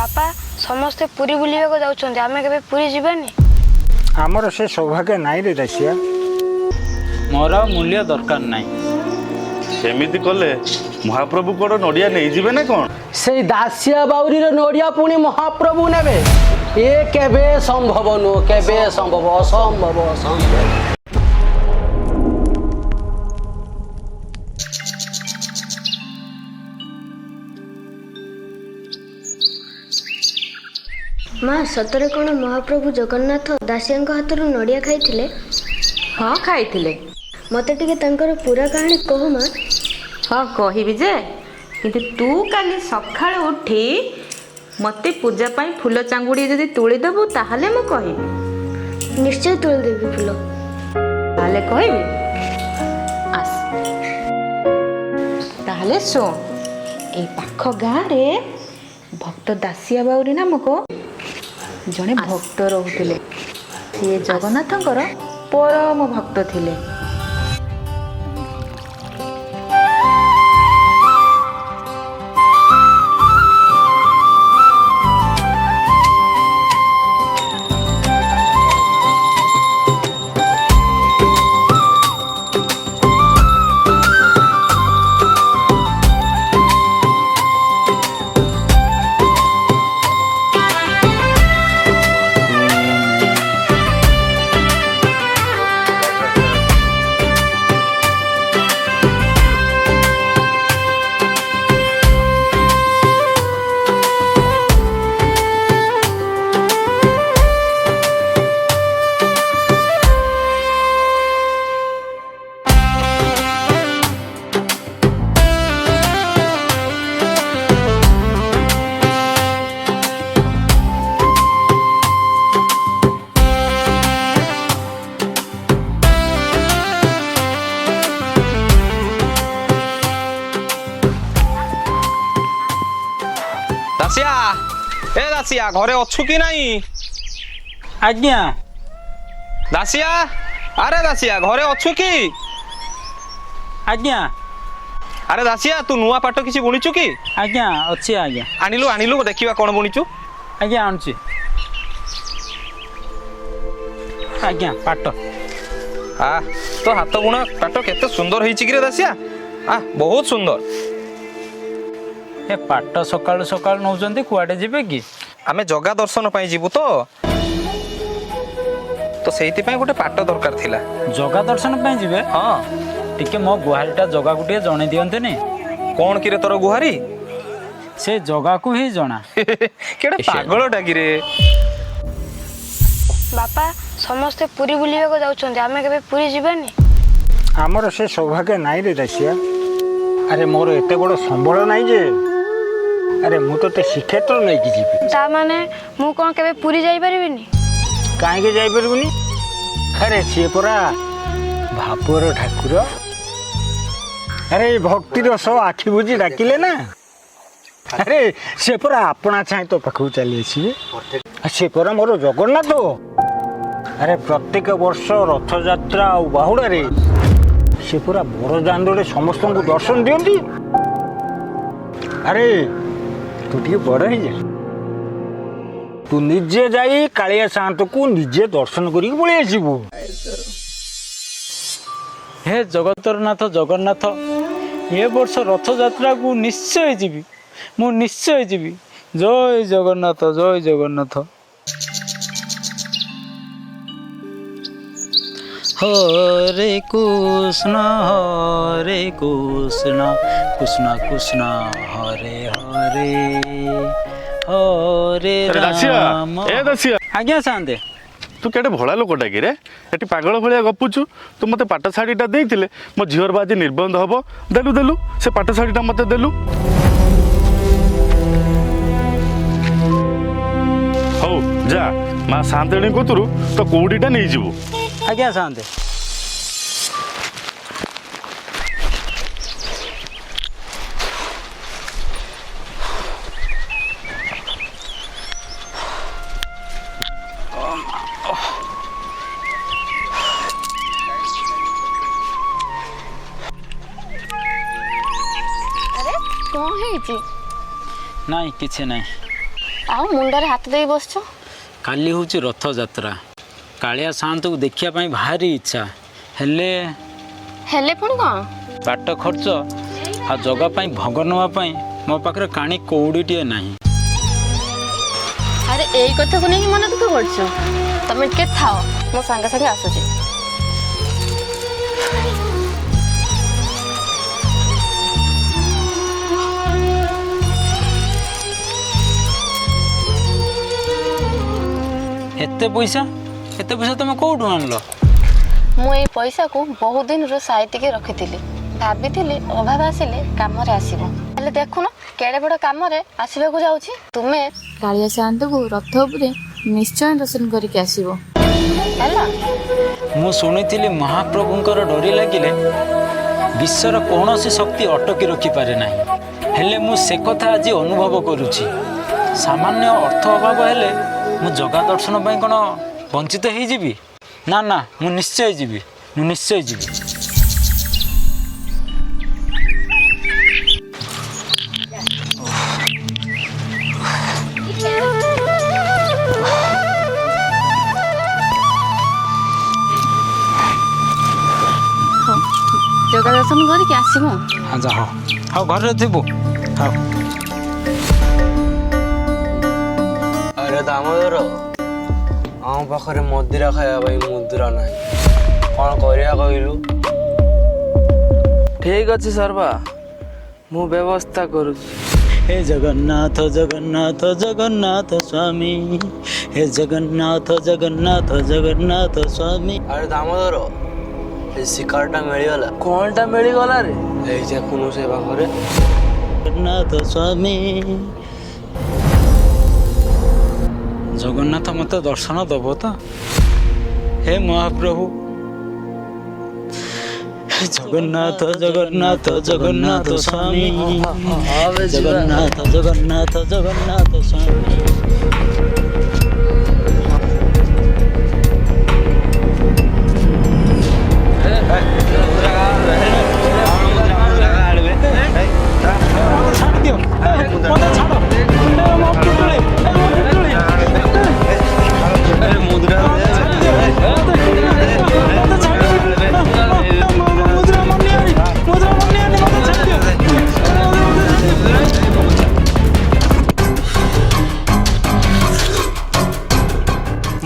बापा समस्ते पुरी बुलिया जाउछन्ते आमे केबे पुरी जीवानी आमर से सौभाग्य नाई रे दासिया मोर मूल्य दरकार नाई सेमिति कले महाप्रभु कोड नडिया नहीं जिबे ना कोन से दासिया बाउरी रो नडिया पुणी महाप्रभु नेबे ए केबे संभव नो केबे संभव असंभव असंभव माँ सतरे कौन महाप्रभु जगन्नाथ दासिया हाथ नड़िया खाई हाँ खाई मते टिके तंकर पूरा कहानी कह माँ हाँ कहबी जे किंतु तू काली सकाळ उठी मते पूजा पाई फूल चांगुड़ी जदि तुली देबू ताहले मु कहबी निश्चय तुल देवी फूल ताहले कहबी आस ताहले सुन ए पाख गाँ रे भक्त दासिया बाउरी नामक जड़े भक्त रोते सी जगन्नाथंकर परम भक्त थिले दासिया ए दासिया घरे अच्छु कि नहीं आज्ञा दासिया अरे दासिया घरे अच्छु कि आज्ञा अरे दासिया तू नुआ पाट किसी बुणीचु कि आज्ञा अच्छी आज्ञा आनिलु आनिलु देखिबा कोन बुणीचु आज्ञा आणुची आज्ञा पाट आ तो हाथ बुणा पाट केते सुंदर होईची कि रे दासिया आ बहुत सुंदर ए पाट सकाळु सकाळु नौजंती कुआडे जिबे कि आमे जगा दर्शन पाई जीवु तो सेहिति पाई गोटे पाट दरकार थिला जगा दर्शन पे जिबे हां टिके मो गुहारीटा जगा गुटिए जणे दियंते ने कोन कि रे तोर गुहारी से जगा को ही जणा केडे पागलटा कि रे बापा समस्ते पुरी बुलिया जाउछन्ते आमे केबे पुरी जीवानी आमर से सौभाग्य नाई रे दासिया अरे मोर एते बड़ संबल नाई जे अरे मु तो ते श्रीक्षेत्र नहीं कि जीवी ता माने मु कोन केबे पुरी जाई परिबिनी कहीं जाई परबुनी अरे सी परा भापुर ठाकुर अरे भक्ति रस आखि बुझी डाकिले ना अरे से परा अपना चाहे तो पाखु चली आसीबे से परा मोर जगन्नाथ अरे प्रत्येक वर्ष रथ यात्रा और बाहुड़ा रे से पूरा बड़ दांडे समस्त को दर्शन दियंती अरे तू टे बड़ ही जा तू निजे जाई कालिया शांत को निजे दर्शन करी पळि आसीबू हे जगतर नाथ जगन्नाथ ए वर्ष रथ यात्रा को निश्चय जीवी मु निश्चय जीवी जय जगन्नाथ जय जगन्नाथ हरे कृष्ण कृष्ण कृष्ण हरे हरे हरे राम ए दासिया आज्ञा शांते तू केटे भला लोकटा कि रे एटी पागल भलिया गपुचु तू मते पाट शाढ़ीटा देइतिले मो झियर बाजी निर्बंध हबो देलु देलु से पाट शाढ़ीटा मते देलु हौ जा मां शांतणी कोतुरु तो कोडीटा नै जिवु आज्ञा शांते कौन है नहीं किसी नहीं ଆଉ ମୁଣ୍ଡରେ ହାତ ଦେଇ ବସିଛ? କାଲି ହେଉଛି ରଥଯାତ୍ରା। କାଳିଆ ସାଆନ୍ତକୁ ଦେଖିବା ପାଇଁ ଭାରି ଇଚ୍ଛା, ହେଲେ ହେଲେ ପୁଣି କ'ଣ? ବାଟ ଖର୍ଚ୍ଚ ଆଉ ଜଗା ପାଇଁ ଭୋଗ ନେବା ପାଇଁ ମୋ ପାଖରେ କାଣି କଉଡ଼ିଟିଏ ନାହିଁ। ଆରେ ଏଇ କଥାକୁ ନେଇକି ମନ ଦୁଃଖ କରୁଛ? ତମେ ଟିକେ ଥାଅ, ମୋ ସାଙ୍ଗେ ସାଙ୍ଗେ ଆସୁଛି। ଏତେ ପଇସା ତମେ କୋଉଠୁ ଆଣିଲ? ମୁଁ ଏଇ ପଇସାକୁ ବହୁତ ଦିନରୁ ସାଇତିକି ରଖିଥିଲି। ଭାବିଥିଲି ଅଭାବ ଆସିଲେ କାମରେ ଆସିବ, ହେଲେ ଦେଖୁନ କେଡ଼େ ବଡ଼ କାମରେ ଆସିବାକୁ ଯାଉଛି। ତୁମେ କାଳିଆ ସାଆନ୍ତକୁ ରଥ ଉପରେ ନିଶ୍ଚୟ ଦର୍ଶନ କରିକି ଆସିବ ହେଲା। ମୁଁ ଶୁଣିଥିଲି ମହାପ୍ରଭୁଙ୍କର ଡୋରି ଲାଗିଲେ ବିଶ୍ୱର କୌଣସି ଶକ୍ତି ଅଟକି ରଖିପାରେ ନାହିଁ, ହେଲେ ମୁଁ ସେ କଥା ଆଜି ଅନୁଭବ କରୁଛି। ସାମାନ୍ୟ ଅର୍ଥ ଅଭାବ ହେଲେ ମୁଁ ଜଗା ଦର୍ଶନ ପାଇଁ କ'ଣ ବଞ୍ଚିତ ହେଇଯିବି? ନା ନା, ମୁଁ ନିଶ୍ଚୟ ଯିବି। ଜଗା ଦର୍ଶନ କରିକି ଆସିବ। ହଁ ଯା, ହଉ ଘରେ ଥିବୁ। ହଉ। ଆରେ ଦାମୋଦର, ଆମ ପାଖରେ ମଦିରା ଖାଇବା ପାଇଁ ମୁଦ୍ରା ନାହିଁ, କ'ଣ କରିବା କହିଲୁ? ଠିକ୍ ଅଛି ସର୍ବା, ମୁଁ ବ୍ୟବସ୍ଥା କରୁଛି। हे जगन्नाथ जगन्नाथ जगन्नाथ स्वामी, हे जगन्नाथ जगन्नाथ जगन्नाथ स्वामी। ଆରେ ଦାମୋଦର, ଏ ଶିକାରଟା ମିଳିଗଲା। କ'ଣଟା ମିଳିଗଲା ରେ? ଏଇ ଦେଖୁନୁ ସେ ପାଖରେ। जगन्नाथ स्वामी। जगन्नाथ मत दर्शन दब तो? हे महाप्रभु, जगन्नाथ जगन्नाथ जगन्नाथ स्वामी, जगन्नाथ जगन्नाथ जगन्नाथ स्वामी।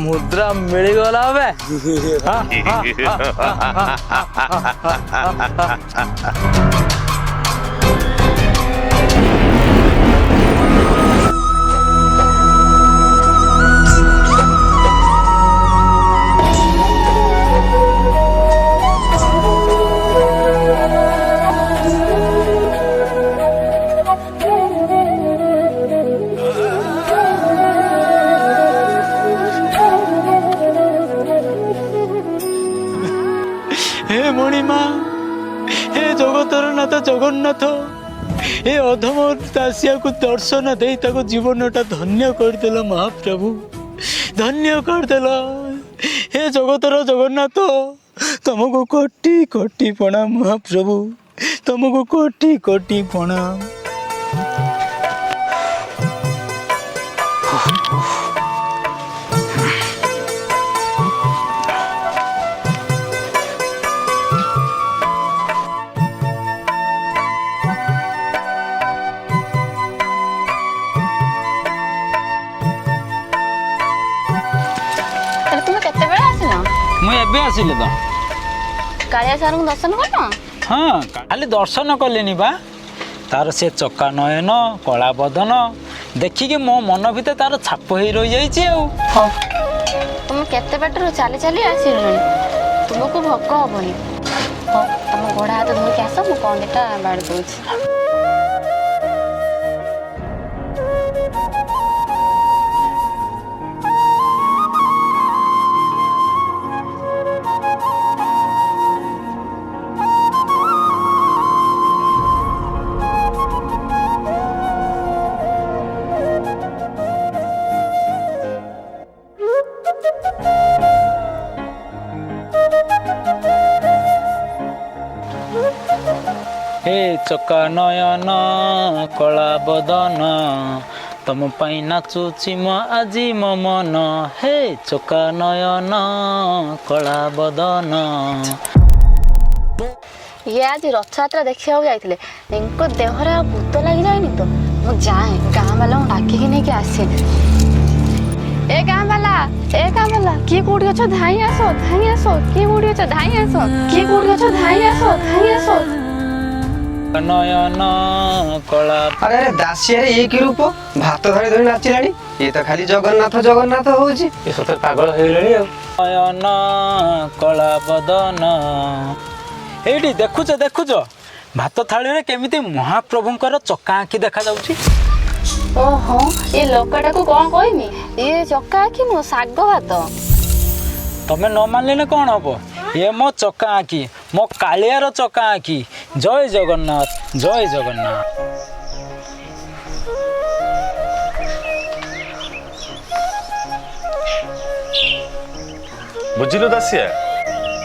ମୁଦ୍ରା ମିଳିଗଲା ବେ। हे मणिमा, हे जगतर नाथ जगन्नाथ, हे अधम दासिया को दर्शन दे ताको जीवनटा धन्य करदेल महाप्रभु, धन्य करदेल। हे जगतर जगन्नाथ, तुमको कोटि कोटि प्रणाम महाप्रभु, तुमको कोटि कोटि प्रणाम। ତୁମେ କେତେବେଳେ ଆସିଲ? ମୁଁ ଏବେ ଆସିଲି ତ। କାଳିଆ ସାର୍ଙ୍କୁ ଦର୍ଶନ କଲ? ହଁ, ଖାଲି ଦର୍ଶନ କଲେନି ବା, ତାର ସେ ଚକା ନୟନ କଳା ବଦନ ଦେଖିକି ମୋ ମନ ଭିତରେ ତାର ଛାପ ହେଇ ରହିଯାଇଛି। ଆଉ ତୁମେ କେତେ ବାଟରୁ ଚାଲି ଚାଲି ଆସିଲଣି, ତୁମକୁ ଭୋକ ହବନି। ହଉ, ତମ ଗୋଡ଼ ହାତ ଧୋଇକି ଆସ, ମୁଁ କ'ଣ ଦିଟା ବାଡ଼ି ଦଉଛି। हे चका नयन कला बदन ତମ ପାଇଁ ନାଚୁଛି ମୋ ଆଜି ମୋ ମନ ହେ ଚକା ନୟନ କଳା ବଦନ। ଇଏ ଆଜି ରଥଯାତ୍ରା ଦେଖିବାକୁ ଯାଇଥିଲେ, ତାଙ୍କ ଦେହରେ ଆଉ ଭୂତ ଲାଗିଯାଇନି ତ? ମୁଁ ଯାଏ ଗାଁ ବାଲାଙ୍କୁ ଡାକିକି ନେଇକି ଆସେ। ଏ ଗାଁ ବାଲା କିଏ କୋଉଠି ଅଛ ଧାଇଁ ଆସ କିଏ କୋଉଠି ଅଛ ଧାଇଁ ଆସ କିଏ କୋଉଠି ଅଛ ଧାଇଁ ଆସ ନୟନ କଳା। ଆରେ ଆରେ ଦାସିଆରେ ଇଏ କି ରୂପ, ଭାତ ଧରି ଧରି ନାଚିଲାଣି। ଇଏ ତ ଖାଲି ଜଗନ୍ନାଥ ଜଗନ୍ନାଥ ହଉଛି, ଏ ସତରେ ପାଗଳ ହେଇଗଲାଣି ଆଉ। ନୟନ କଳା ବଦନ। ଏଇଠି ଦେଖୁଛ ଭାତ ଥାଳିରେ କେମିତି ମହାପ୍ରଭୁଙ୍କର ଚକା ଆଖି ଦେଖାଯାଉଛି। ଓହୋ, ଏ ଲୋକଟାକୁ କଣ କହିମି? ଇଏ ଚକା ଆଖି ନୁହଁ, ଶାଗ ଭାତ। ତମେ ନ ମାନିଲେ କଣ ହବ? ଏ ମୋ ଚକା ଆଖି, ମୋ କାଳିଆର ଚକା ଆଖି। ଜୟ ଜଗନ୍ନାଥ, ଜୟ ଜଗନ୍ନାଥ। ବୁଝିଲୁ ଦାସିଆ,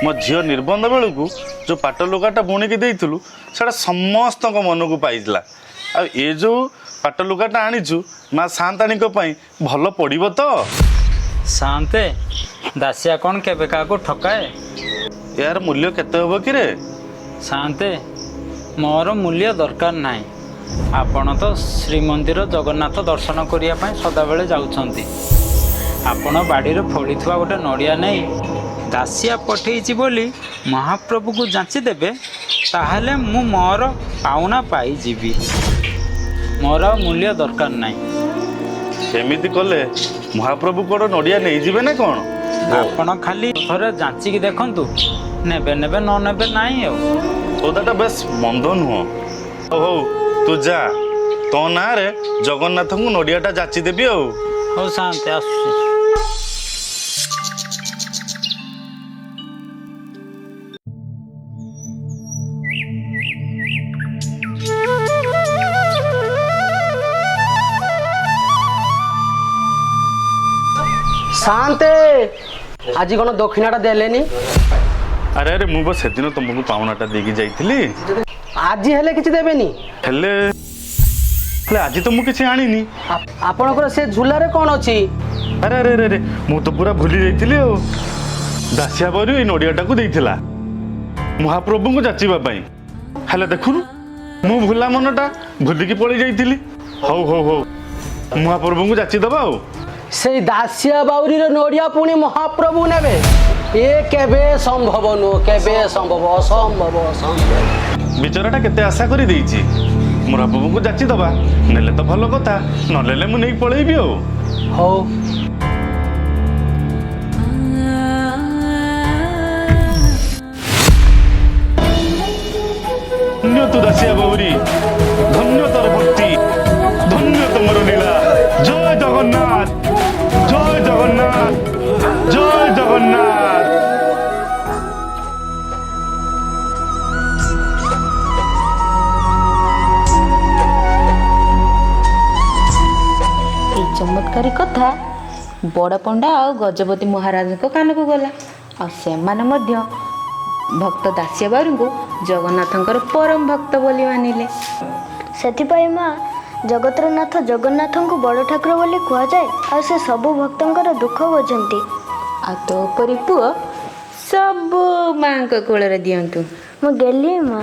ମୋ ଝିଅ ନିର୍ବନ୍ଧ ବେଳକୁ ଯେଉଁ ପାଟ ଲୁଗାଟା ବୁଣିକି ଦେଇଥିଲୁ ସେଟା ସମସ୍ତଙ୍କ ମନକୁ ପାଇଥିଲା। ଆଉ ଏ ଯେଉଁ ପାଟ ଲୁଗାଟା ଆଣିଛୁ ମା ସାନ୍ତାଣୀଙ୍କ ପାଇଁ ଭଲ ପଡ଼ିବ ତ? ଶାନ୍ତେ, ଦାସିଆ କ'ଣ କେବେ କାହାକୁ ଠକାଏ? ଏହାର ମୂଲ୍ୟ କେତେ ହେବ କି ରେ? ଶାନ୍ତେ, ମୋର ମୂଲ୍ୟ ଦରକାର ନାହିଁ। ଆପଣ ତ ଶ୍ରୀମନ୍ଦିର ଜଗନ୍ନାଥ ଦର୍ଶନ କରିବା ପାଇଁ ସଦାବେଳେ ଯାଉଛନ୍ତି। ଆପଣ ବାଡ଼ିରେ ଫଳିଥିବା ଗୋଟେ ନଡ଼ିଆ ନେଇ ଦାସିଆ ପଠେଇଛି ବୋଲି ମହାପ୍ରଭୁକୁ ଯାଞ୍ଚି ଦେବେ, ତାହେଲେ ମୁଁ ମୋର ପାଉଣା ପାଇଯିବି। ମୋର ଆଉ ମୂଲ୍ୟ ଦରକାର ନାହିଁ। ଏମିତି କଲେ ମହାପ୍ରଭୁ କ'ଣ ନଡ଼ିଆ ନେଇଯିବେ ନା କ'ଣ? ଆପଣ ଖାଲି ଥରେ ଯାଞ୍ଚିକି ଦେଖନ୍ତୁ, ନେବେ ନେବେ ନ ନେବେ ନାହିଁ। ଆଉ ସଉଦାଟା ବେଶ ମନ୍ଦ ନୁହଁ। ହଉ ତୁ ଯା, ତୋ ନାଁରେ ଜଗନ୍ନାଥଙ୍କୁ ନଡ଼ିଆଟା ଯାଚି ଦେବି ଆଉ। ହଉ ଶାନ୍ତେ, ଆସୁଛି। ଶାନ୍ତେ, ଆଜି କ'ଣ ଦକ୍ଷିଣାଟା ଦେଲେନି? ଆରେ ଆରେ ମୁଁ ବସ୍ ସେଦିନ ତମକୁ ପାଉଣାଟା ଦେଇକି ଯାଇଥିଲି। ଆଜି ହେଲେ କିଛି ଦେବେନି? ହେଲେ ଆଜି ତ ମୁଁ କିଛି ଆଣିନି। ଆପଣଙ୍କର ସେ ଝୁଲାରେ କ'ଣ ଅଛି? ଆରେ ଆରେ ଆରେ ମୁଁ ତ ପୁରା ଭୁଲି ଯାଇଥିଲି ଆଉ। ଦାସିଆ ବାଉରୀ ଏଇ ନଡ଼ିଆଟାକୁ ଦେଇଥିଲା ମହାପ୍ରଭୁଙ୍କୁ ଯାଚିବା ପାଇଁ। ହେଲେ ଦେଖୁନୁ, ମୁଁ ଭୁଲା ମନଟା ଭୁଲିକି ପଳେଇ ଯାଇଥିଲି। ହଉ ହଉ ହଉ, ମହାପ୍ରଭୁଙ୍କୁ ଯାଚିଦେବା ଆଉ। ସେଇ ଦାସିଆ ବାଉରୀର ନଡ଼ିଆ ପୁଣି ମହାପ୍ରଭୁ ନେବେ? ଏ କେବେ ସମ୍ଭବ ନୁହଁ, କେବେ ସମ୍ଭବ, ଅସମ୍ଭବ, ଅସମ୍ଭବ। ବିଚରାଟା କେତେ ଆଶା କରି ଦେଇଛି। ମହାପ୍ରଭୁଙ୍କୁ ଯାଚିଦେବା, ନେଲେ ତ ଭଲ କଥା, ନ ନେଲେ ମୁଁ ନେଇକି ପଳେଇବି ଆଉ। ହଉ। ଧନ୍ୟ ତୁ ଦାସିଆ ବାଉରୀ, ଧନ୍ୟ ତୋର ଭକ୍ତି, ଧନ୍ୟ ତମର ଲୀଳା। ଜୟ ଜଗନ୍ନାଥ, ଜୟ ଜଗନ୍ନାଥ, ଜୟ ଜଗନ୍ନାଥ। এই ଚମତ୍କାରୀ କଥା ବଡ଼ ପଣ୍ଡା ଆଉ ଗଜପତି ମହାରାଜଙ୍କ କାନକୁ ଗଲା। ଆଉ ସେମାନେ ମଧ୍ୟ ଭକ୍ତ ଦାସିଆ ବାଉରୀଙ୍କୁ ଜଗନ୍ନାଥଙ୍କର ପରମ ଭକ୍ତ ବୋଲି ମାନିଲେ। ସେଥିପାଇଁ ମା ଜଗତର ନାଥ ଜଗନ୍ନାଥଙ୍କୁ ବଡ଼ ଠାକୁର ବୋଲି କୁହାଯାଏ। ଆଉ ସେ ସବୁ ଭକ୍ତଙ୍କର ଦୁଃଖ ବୁଝନ୍ତି। ଆଉ ତୋ ପରି ପୁଅ ସବୁ ମାଙ୍କ କୋଳରେ ଦିଅନ୍ତୁ। ମୁଁ ଗେଲି ମା।